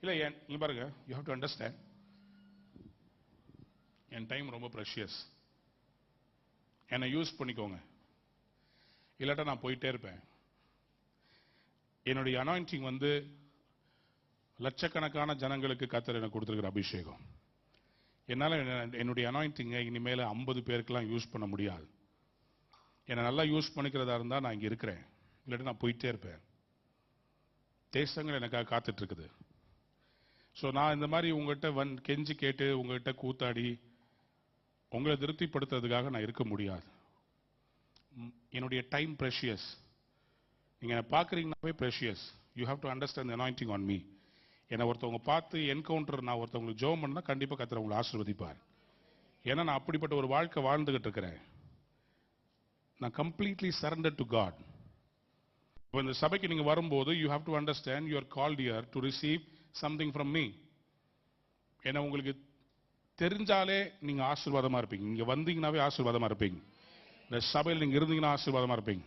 இல்லை இங்க பாருங்க, you have to understand, N time ரொம்ப ப்ரெஷியஸ். என்னை யூஸ் பண்ணிக்கோங்க, இல்லாட்டா நான் போயிட்டே இருப்பேன். என்னுடைய அனாயிண்டிங் வந்து லட்சக்கணக்கான ஜனங்களுக்கு கர்த்தர் எனக்கு கொடுத்திருக்கிற அபிஷேகம். என்னால் என்னுடைய அனாயிண்டிங்கை இனிமேல் 50 பேருக்கெல்லாம் யூஸ் பண்ண முடியாது. என்னை நல்லா யூஸ் பண்ணிக்கிறதா இருந்தால் நான் இங்கே இருக்கிறேன், இல்லாட்டி நான் போயிட்டே இருப்பேன். தேசங்கள் எனக்காக காத்துட்டு இருக்குது. ஸோ நான் இந்த மாதிரி உங்கள்கிட்ட கெஞ்சி கேட்டு உங்கள்கிட்ட கூத்தாடி உங்களை திருப்திப்படுத்துறதுக்காக நான் இருக்க முடியாது. என்னுடைய டைம் ப்ரெஷியஸ். நீங்க பார்க்குறீங்கன்னாவே precious. You have to understand the anointing on me. என்னை ஒருத்தவங்க பார்த்து என்கவுண்டர், நான் ஒருத்தவங்களுக்கு ஜெபம் பண்ணா கண்டிப்பாக கர்த்தர் உங்களை ஆசீர்வதிப்பார். ஏன்னா நான் அப்படிப்பட்ட ஒரு வாழ்க்கை வாழ்ந்துகிட்டு இருக்கிறேன். நான் கம்ப்ளீட்லி சரண்டர் டு காட். இப்போ இந்த சபைக்கு நீங்க வரும்போது you have to understand you are called here to receive something from me. ஏன்னா உங்களுக்கு தெரிஞ்சாலே நீங்க ஆசீர்வாதமா இருப்பீங்க. நீங்க வந்தீங்கன்னாவே ஆசீர்வாதமா இருப்பீங்க. இந்த சபையில் நீங்க இருந்தீங்கன்னா ஆசீர்வாதமா இருப்பீங்க.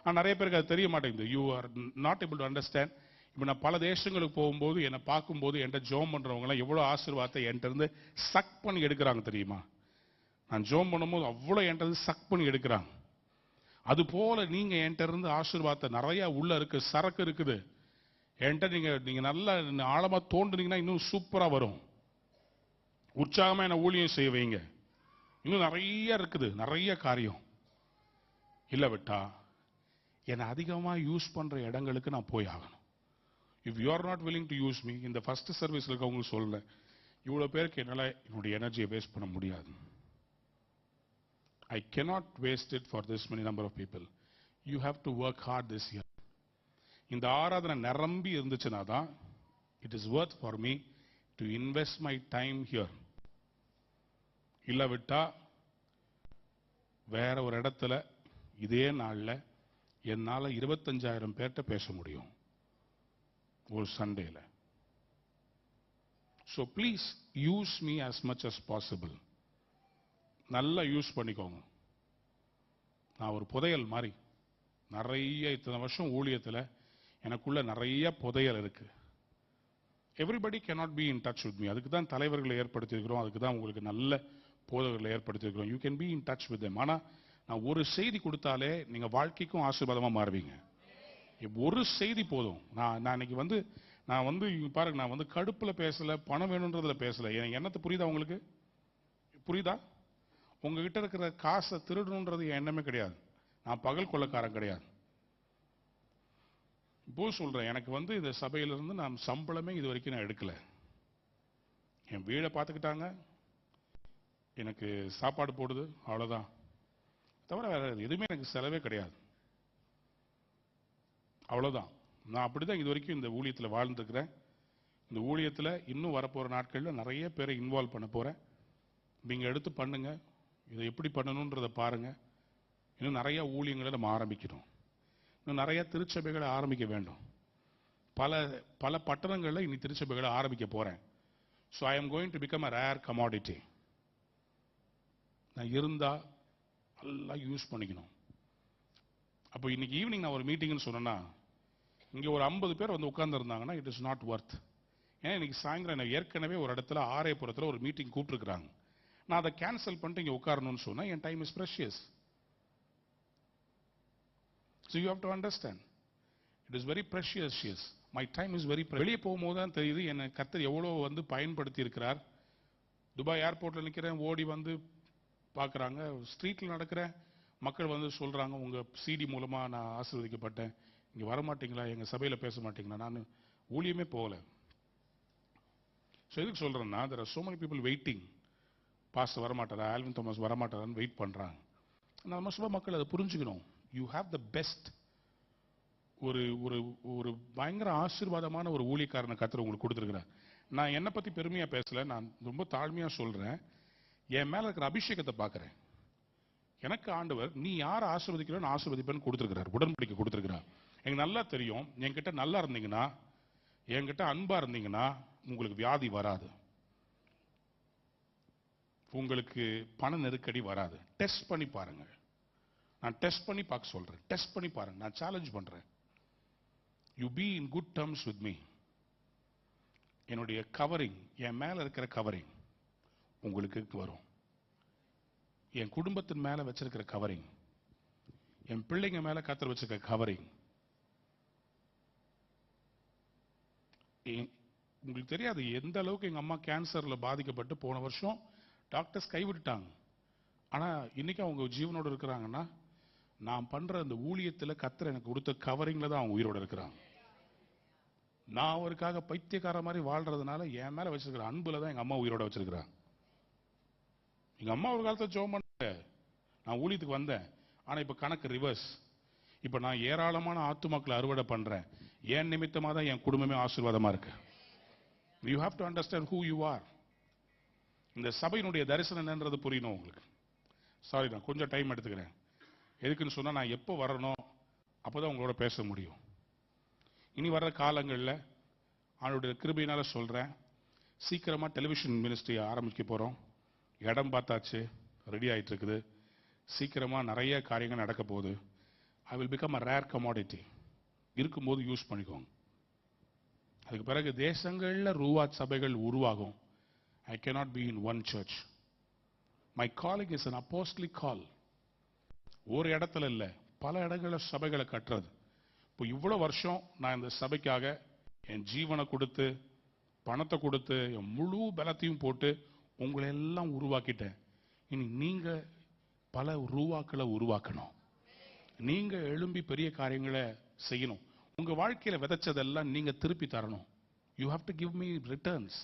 ஆனால் நிறைய பேருக்கு அது தெரிய மாட்டேங்குது. You are not able to understand. இப்போ நான் பல தேசங்களுக்கு போகும்போது என்னை பார்க்கும்போது என்கிட்ட ஜோம் பண்றவங்களாம் எவ்வளோ ஆசீர்வாதத்தை என்கிட்ட இருந்து சக் பண்ணி எடுக்கிறாங்க தெரியுமா? நான் ஜோம் பண்ணும்போது அவ்வளோ என்கிட்ட இருந்து சக் பண்ணி எடுக்கிறாங்க. அது போல நீங்க என்கிட்ட இருந்து ஆசீர்வாதத்தை நிறைய உள்ள இருக்கு, சரக்கு இருக்குது என்கிட்ட. நீங்க நல்லா ஆழமா தோண்டுனீங்கன்னா இன்னும் சூப்பரா வரும். உற்சாகமா என்ன ஊழியம் செய்ய வைங்க. இன்னும் நிறைய இருக்குது, நிறைய காரியம். இல்ல விட்டா என்னை அதிகமா யூஸ் பண்ற இடங்களுக்கு நான் போய் ஆகணும். If you are not willing to use me, இந்த ஃபர்ஸ்ட் சர்வீஸ்ல இருக்கவங்களுக்கு சொல்றேன், இவ்வளவு பேருக்கு என்னால என்னுடைய எனர்ஜியை வேஸ்ட் பண்ண முடியாது. I cannot waste it for this many number of people. You have to work hard this year. இந்த ஆராதனை நிரம்பி இருந்துச்சுன்னா தான் it is worth for me to invest my time here. இல்ல விட்டா வேற ஒரு இடத்துல இதே நாள்ல என்னால 25,000 பேர்ட்ட பேச முடியும் ஒரு சண்டேல. So please use me as much as possible. நல்லா யூஸ் பண்ணிக்கோங்க. நான் ஒரு புதையல் மாதிரி. நிறைய இத்தனை வருஷம் ஊழியத்தில் எனக்குள்ள நிறைய புதையல் இருக்கு. Everybody cannot be in touch with me. அதுக்கு தான் தலைவர்களை ஏற்படுத்தியிருக்கிறோம், அதுக்கு தான் உங்களுக்கு நல்ல போதகர்களை ஏற்படுத்தியிருக்கிறோம். You can be in touch with them. ஆனால் நான் ஒரு செய்தி கொடுத்தாலே நீங்க வாழ்க்கைக்கும் ஆசீர்வாதமா மாறுவீங்க. ஒரு செய்தி போதும். நான் இன்னைக்கு பாருங்க, நான் கடுப்புல பேசல, பணம் வேணும்ன்றதுல பேசல. எனக்கு என்னத்தை புரியுதா உங்களுக்கு? புரியுதா? உங்ககிட்ட இருக்கிற காசை திருடணுன்றது என் எண்ணமே கிடையாது. நான் பகல் கொள்ளக்காரன் கிடையாது. இப்போ சொல்றேன், எனக்கு இந்த சபையிலிருந்து நான் சம்பளமே இது வரைக்கும் நான் எடுக்கல. என் வீடை பார்த்துக்கிட்டாங்க, எனக்கு சாப்பாடு போடுது, அவ்வளவுதான். தவிர வேற எதுவுமே எனக்கு செலவே கிடையாது. அவ்வளவுதான். நான் அப்படிதான் இது வரைக்கும் இந்த ஊழியத்தில் வாழ்ந்துருக்கிறேன். இந்த ஊழியத்தில் இன்னும் வரப்போற நாட்களில் நிறைய பேரை இன்வால்வ் பண்ண போறேன். நீங்க எடுத்து பண்ணுங்க, இதை எப்படி பண்ணணும்ன்றதை பாருங்க. இன்னும் நிறைய ஊழியங்களை நம்ம ஆரம்பிக்கணும். இன்னும் நிறைய திருச்சபைகளை ஆரம்பிக்க வேண்டும். பல பல பட்டணங்களில் இனி திருச்சபைகளை ஆரம்பிக்க போறேன். So I am going to become a rare commodity. நான் இருந்தா நல்லா யூஸ் பண்ணிக்கணும். அப்போ இன்னைக்கு ஈவினிங் நான் ஒரு மீட்டிங்னு சொன்னேன்னா இங்கே ஒரு 50 பேர் உட்கார்ந்து இருந்தாங்கன்னா இட் இஸ் நாட் ஒர்த். ஏன்னா இன்னைக்கு சாயந்தரம் நான் ஏற்கனவே ஒரு இடத்துல ஆரையபுரத்தில் ஒரு மீட்டிங் கூப்பிட்டுருக்காங்க. நான் அதை கேன்சல் பண்ணிட்டு இங்கே உட்காரணும்னு சொன்னா என் time is precious. So you have to understand. It is very precious. My time is very precious. வெளியே போகும்போது தான் தெரியுது என்னை கர்த்தர் எவ்வளோ பயன்படுத்தி இருக்கிறார். துபாய் ஏர்போர்ட்ல நிற்கிறேன், ஓடி பார்க்குறாங்க. ஸ்ட்ரீட்ல நடக்கிறேன், மக்கள் சொல்றாங்க, உங்க சிடி மூலமா நான் ஆசீர்வதிக்கப்பட்டேன், இங்க வரமாட்டீங்களா, எங்க சபையில பேச மாட்டீங்களா? நான் ஊழியமே போகல. ஸோ எதுக்கு சொல்றேன்னா, there are so many people waiting. Pastor வரமாட்டாரா, ஆல்வின் தாமஸ் வரமாட்டாரான்னு வெயிட் பண்றாங்க. நம்ம சபை மக்கள் அதை புரிஞ்சுக்கணும். You have the best. ஒரு ஒரு ஒரு பயங்கர ஆசீர்வாதமான ஒரு ஊழியக்காரனை கர்த்தர் உங்களுக்கு கொடுத்துருக்கிறார். நான் என்னை பத்தி பெருமையா பேசல, நான் ரொம்ப தாழ்மையா சொல்றேன். என் மேல இருக்கிற அபிஷேகத்தை பார்க்கிறேன். எனக்கு ஆண்டவர் நீ யாரை ஆசீர்வதிக்கிறோன்னு ஆசீர்வதிப்பேன்னு கொடுத்துருக்கிறார், உடன்படிக்கை கொடுத்துருக்கிறார். எனக்கு நல்லா தெரியும், என்கிட்ட நல்லா இருந்தீங்கன்னா, என்கிட்ட அன்பா இருந்தீங்கன்னா உங்களுக்கு வியாதி வராது, உங்களுக்கு பண நெருக்கடி வராது. டெஸ்ட் பண்ணி பாருங்க. நான் டெஸ்ட் பண்ணி பார்க்க சொல்றேன். டெஸ்ட் பண்ணி பாருங்க. நான் சேலஞ்ச் பண்றேன். You be in good terms with me. என்னுடைய கவரிங், என் மேல இருக்கிற கவரிங் உங்களுக்கு வரும். என் குடும்பத்தின் மேல வச்சிருக்கிற கவரிங், என் பிள்ளைங்க மேல கத்தர் வச்சிருக்கிற கவரிங். உங்களுக்கு தெரியாது எந்த அளவுக்கு எங்க அம்மா கேன்சர்ல பாதிக்கப்பட்டு போன வருஷம் டாக்டர்ஸ் கைவிட்டுட்டாங்க. ஆனா இன்னைக்கு அவங்க ஜீவனோட இருக்கிறாங்கன்னா நான் பண்ற அந்த ஊழியத்துல கத்தர் எனக்கு கொடுத்த கவரிங்ல தான் அவங்க உயிரோட இருக்கிறாங்க. நான் அவருக்காக பைத்தியக்கார மாதிரி வாழ்றதுனால என் மேல வச்சிருக்கிற அன்புல தான் எங்க அம்மா உயிரோட வச்சிருக்கிறாங்க. எங்க அம்மா ஒரு காலத்துல ஜெபம் பண்ண நான் ஊழியத்துக்கு வந்தேன். ஆனா இப்ப கணக்கு ரிவர்ஸ். இப்ப நான் ஏராளமான ஆத்துமாக்களை அறுவடை பண்றேன். என் நிமித்தமா தான் என் குடும்பமே ஆசீர்வாதமா இருக்கு. You have to understand who you are. இந்த சபையினுடைய தரிசனம் என்னன்றது புரியணும் உங்களுக்கு. சாரி, நான் கொஞ்சம் டைம் எடுத்துக்கிறேன். எதுக்குன்னு சொன்னா நான் எப்போ வரணும் அப்போதான் உங்களோட பேச முடியும். இனி வர்ற காலங்களில் அவனுடைய கிருபையினால சொல்றேன், சீக்கிரமா டெலிவிஷன் மினிஸ்ட்ரி ஆரம்பிக்க போறோம். இடம் பார்த்தாச்சு, ரெடி ஆயிட்டு இருக்குது. சீக்கிரமா நிறைய காரியங்கள் நடக்க போகுது. I will become a rare commodity. இருக்கும்போது யூஸ் பண்ணிக்கோங்க. அதுக்கு பிறகு தேசங்கள்ல ரூவா சபைகள் உருவாகும். I cannot be in one church. My calling is an apostolic call. ஒரு இடத்துல இல்ல, பல இடங்கள்ல சபைகளை கட்டுறது. இப்போ இவ்வளவு வருஷம் நான் இந்த சபைக்காக என் ஜீவனை கொடுத்து, பணத்தை கொடுத்து, என் முழு பலத்தையும் போட்டு உங்களை எல்லாம் உருவாக்கிட்டேன். இனி நீங்க பல ரூவாக்களை உருவாக்கணும். நீங்க எழும்பி பெரிய காரியங்களை செய்யணும். உங்க வாழ்க்கையில விதைச்சதெல்லாம் நீங்க திருப்பி தரணும். You have to give me returns.